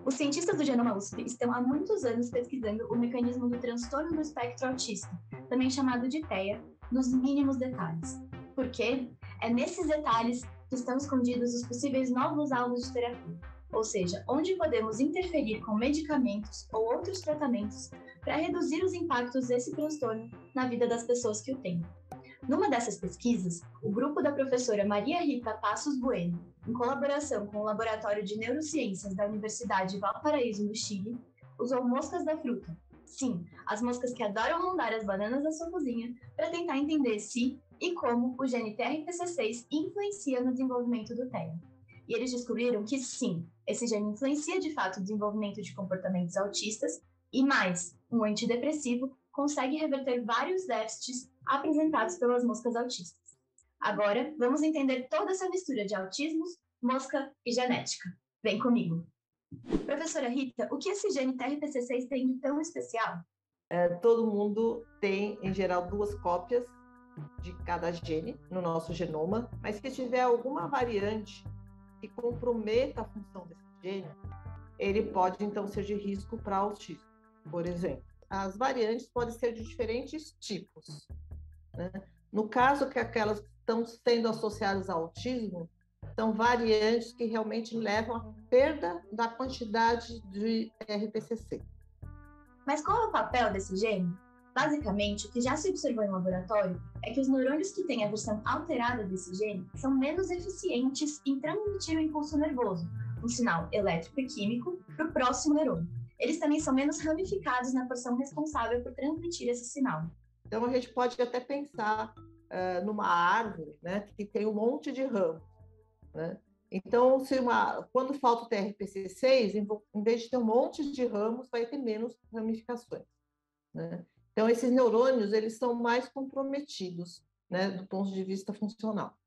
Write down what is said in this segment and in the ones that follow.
Os cientistas do Genoma USP estão há muitos anos pesquisando o mecanismo do transtorno do espectro autista, também chamado de TEA, nos mínimos detalhes. Por quê? É nesses detalhes que estão escondidos os possíveis novos alvos de terapia, ou seja, onde podemos interferir com medicamentos ou outros tratamentos para reduzir os impactos desse transtorno na vida das pessoas que o têm. Numa dessas pesquisas, o grupo da professora Maria Rita Passos Bueno, em colaboração com o Laboratório de Neurociências da Universidade Valparaíso, no Chile, usou moscas da fruta. Sim, as moscas que adoram rondar as bananas da sua cozinha, para tentar entender se e como o gene TRPC6 influencia no desenvolvimento do TEA. E eles descobriram que sim, esse gene influencia de fato o desenvolvimento de comportamentos autistas e mais, um antidepressivo consegue reverter vários déficits apresentados pelas moscas autistas. Agora, vamos entender toda essa mistura de autismos, mosca e genética. Vem comigo! Professora Rita, o que esse gene TRPC6 tem de tão especial? Todo mundo tem, em geral, 2 cópias de cada gene no nosso genoma, mas se tiver alguma variante que comprometa a função desse gene, ele pode, então, ser de risco para autismo, por exemplo. As variantes podem ser de diferentes tipos, né? No caso que aquelas que estão sendo associadas ao autismo, são variantes que realmente levam à perda da quantidade de RPCC. Mas qual é o papel desse gene? Basicamente, o que já se observou em laboratório é que os neurônios que têm a versão alterada desse gene são menos eficientes em transmitir o impulso nervoso, um sinal elétrico e químico, para o próximo neurônio. Eles também são menos ramificados na porção responsável por transmitir esse sinal. Então, a gente pode até pensar numa árvore, né, que tem um monte de ramos, né? Então, quando falta o TRPC6, em vez de ter um monte de ramos, vai ter menos ramificações, né? Então, esses neurônios, eles são mais comprometidos, né, do ponto de vista funcional.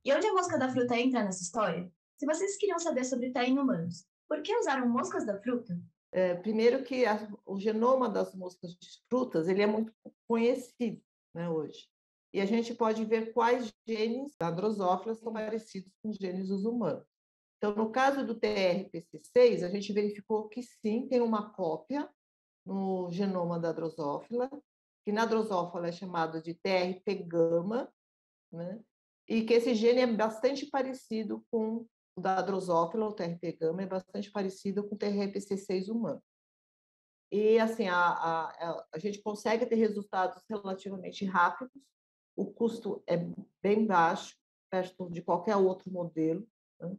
E onde a mosca da fruta entra nessa história? Se vocês queriam saber sobre TEA em humanos, por que usaram moscas da fruta? Primeiro que o genoma das moscas de frutas, ele é muito conhecido, né, hoje. E a gente pode ver quais genes da drosófila são parecidos com os genes dos humanos. Então, no caso do TRPC6, a gente verificou que sim, tem uma cópia no genoma da drosófila, que na drosófila é chamado de TRP-gama, né? E que esse gene é bastante parecido com o da drosófila, o TRP-gama, é bastante parecido com o TRPC6 humano. E, assim, a gente consegue ter resultados relativamente rápidos, o custo é bem baixo, perto de qualquer outro modelo, né?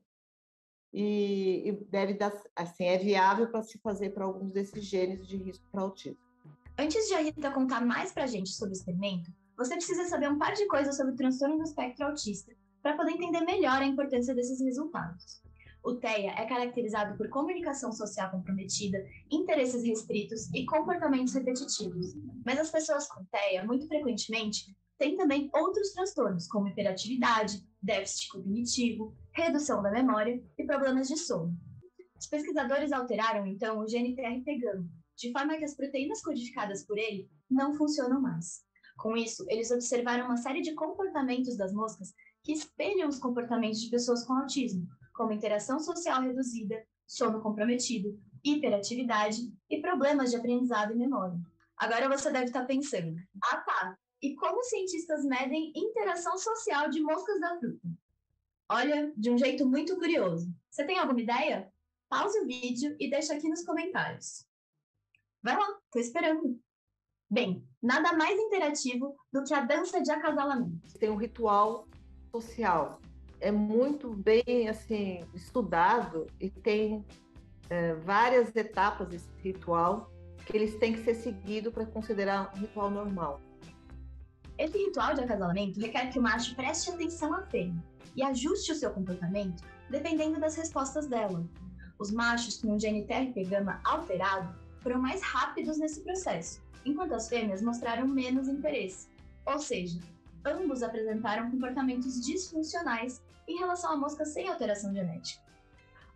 E deve dar, assim, é viável para se fazer para alguns desses genes de risco para autismo. Antes de a Rita contar mais para a gente sobre o experimento, você precisa saber um par de coisas sobre o transtorno do espectro autista para poder entender melhor a importância desses resultados. O TEA é caracterizado por comunicação social comprometida, interesses restritos e comportamentos repetitivos. Mas as pessoas com TEA, muito frequentemente, têm também outros transtornos, como hiperatividade, déficit cognitivo, redução da memória e problemas de sono. Os pesquisadores alteraram, então, o gene TRP-gama, de forma que as proteínas codificadas por ele não funcionam mais. Com isso, eles observaram uma série de comportamentos das moscas que espelham os comportamentos de pessoas com autismo, como interação social reduzida, sono comprometido, hiperatividade e problemas de aprendizado e memória. Agora você deve estar pensando, tá, e como os cientistas medem interação social de moscas da fruta? Olha, de um jeito muito curioso. Você tem alguma ideia? Pause o vídeo e deixa aqui nos comentários. Vai lá, tô esperando. Bem, nada mais interativo do que a dança de acasalamento. Tem um ritual social. É muito bem, assim, estudado e tem várias etapas desse ritual que eles têm que ser seguidos para considerar um ritual normal. Esse ritual de acasalamento requer que o macho preste atenção à fêmea e ajuste o seu comportamento dependendo das respostas dela. Os machos com o gene TRP-gama alterado foram mais rápidos nesse processo, enquanto as fêmeas mostraram menos interesse. Ou seja, ambos apresentaram comportamentos disfuncionais em relação a moscas sem alteração genética.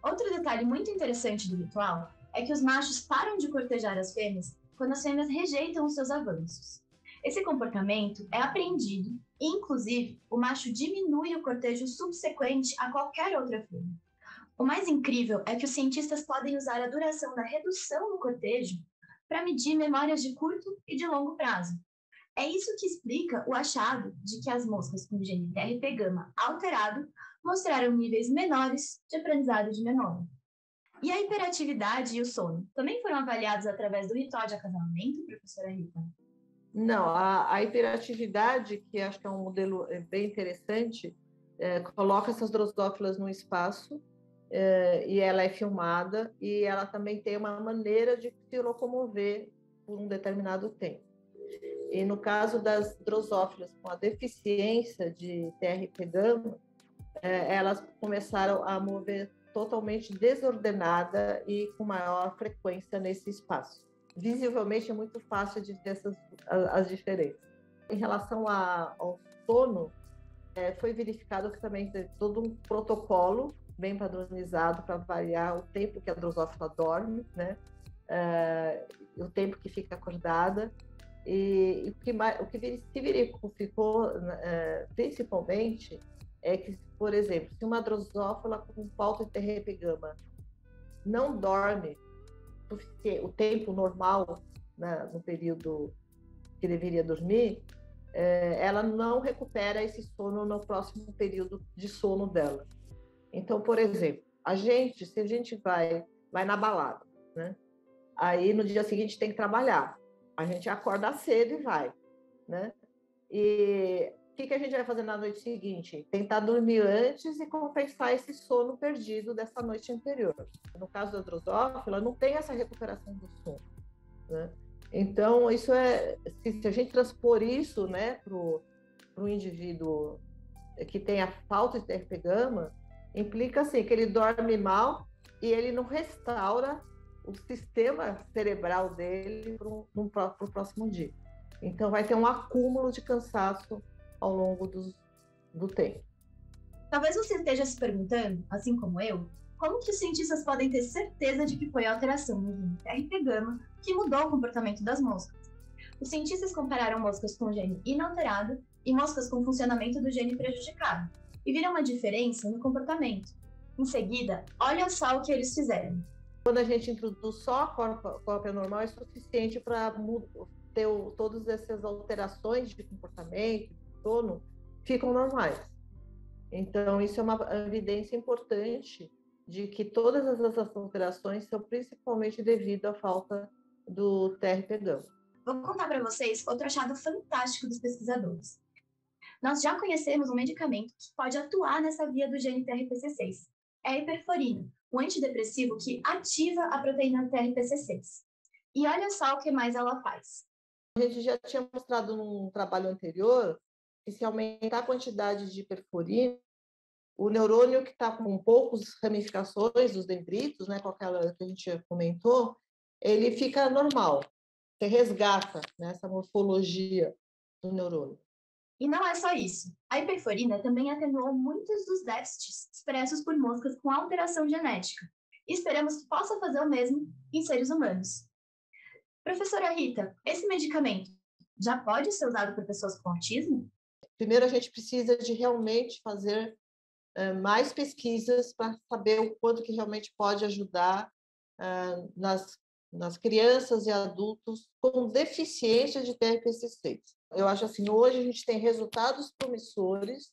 Outro detalhe muito interessante do ritual é que os machos param de cortejar as fêmeas quando as fêmeas rejeitam os seus avanços. Esse comportamento é aprendido e, inclusive, o macho diminui o cortejo subsequente a qualquer outra fêmea. O mais incrível é que os cientistas podem usar a duração da redução no cortejo para medir memórias de curto e de longo prazo. É isso que explica o achado de que as moscas com gene TRP-gama alterado mostraram níveis menores de aprendizado de memória. E a hiperatividade e o sono também foram avaliados através do ritual de acasalamento, professora Rita? Não, a hiperatividade, que acho que é um modelo bem interessante, coloca essas drosófilas no espaço e ela é filmada e ela também tem uma maneira de se locomover por um determinado tempo. E no caso das drosófilas com a deficiência de TRP-gama, elas começaram a mover totalmente desordenada e com maior frequência nesse espaço. Visivelmente é muito fácil de ver as diferenças. Em relação ao sono, foi verificado que também tem todo um protocolo bem padronizado para avaliar o tempo que a drosófila dorme, né? O tempo que fica acordada. E o que se verificou principalmente é que, por exemplo, se uma drosófila com falta de TRP-gama não dorme o tempo normal, né, no período que deveria dormir, ela não recupera esse sono no próximo período de sono dela. Então, por exemplo, se a gente vai na balada, né? Aí no dia seguinte tem que trabalhar. A gente acorda cedo e vai, né? E o que a gente vai fazer na noite seguinte? Tentar dormir antes e compensar esse sono perdido dessa noite anterior. No caso da drosófila, não tem essa recuperação do sono, né? Então, isso se a gente transpor isso, né, para o indivíduo que tem a falta de TRP-gama, implica assim, que ele dorme mal e ele não restaura o sistema cerebral dele para o próximo dia. Então, vai ter um acúmulo de cansaço ao longo do tempo. Talvez você esteja se perguntando, assim como eu, como que os cientistas podem ter certeza de que foi a alteração no gene TRP-gama que mudou o comportamento das moscas? Os cientistas compararam moscas com gene inalterado e moscas com funcionamento do gene prejudicado, e viram uma diferença no comportamento. Em seguida, olha só o que eles fizeram. Quando a gente introduz só a cópia normal, é suficiente para ter todas essas alterações de comportamento, de sono, ficam normais. Então, isso é uma evidência importante de que todas essas alterações são principalmente devido à falta do TRP-gama. Vou contar para vocês outro achado fantástico dos pesquisadores. Nós já conhecemos um medicamento que pode atuar nessa via do gene TRPC6. É a hiperforina, um antidepressivo que ativa a proteína TRPC6. E olha só o que mais ela faz. A gente já tinha mostrado num trabalho anterior que se aumentar a quantidade de hiperforina, o neurônio que está com poucas ramificações, os dendritos, né, com aquela que a gente comentou, ele fica normal. Você resgata, né, essa morfologia do neurônio. E não é só isso. A hiperforina também atenuou muitos dos déficits expressos por moscas com alteração genética. E esperamos que possa fazer o mesmo em seres humanos. Professora Rita, esse medicamento já pode ser usado por pessoas com autismo? Primeiro, a gente precisa de realmente fazer mais pesquisas para saber o quanto que realmente pode ajudar nas crianças e adultos com deficiência de TRPC6. Eu acho assim, hoje a gente tem resultados promissores,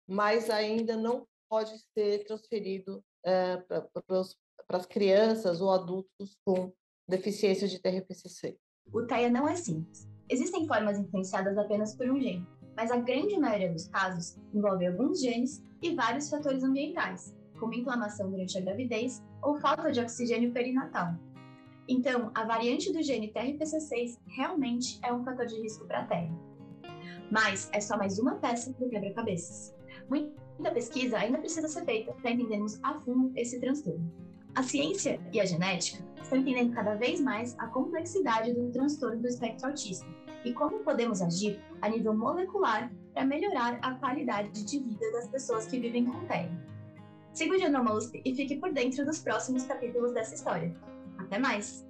mas ainda não pode ser transferido para as crianças ou adultos com deficiência de TRPC6. O TEA não é simples. Existem formas influenciadas apenas por um gene, mas a grande maioria dos casos envolve alguns genes e vários fatores ambientais, como inflamação durante a gravidez ou falta de oxigênio perinatal. Então, a variante do gene TRPC6 realmente é um fator de risco para a TEA. Mas é só mais uma peça do quebra-cabeças. Muita pesquisa ainda precisa ser feita para entendermos a fundo esse transtorno. A ciência e a genética estão entendendo cada vez mais a complexidade do transtorno do espectro autista e como podemos agir a nível molecular para melhorar a qualidade de vida das pessoas que vivem com TEA. Siga o Genoma USP e fique por dentro dos próximos capítulos dessa história. Até mais!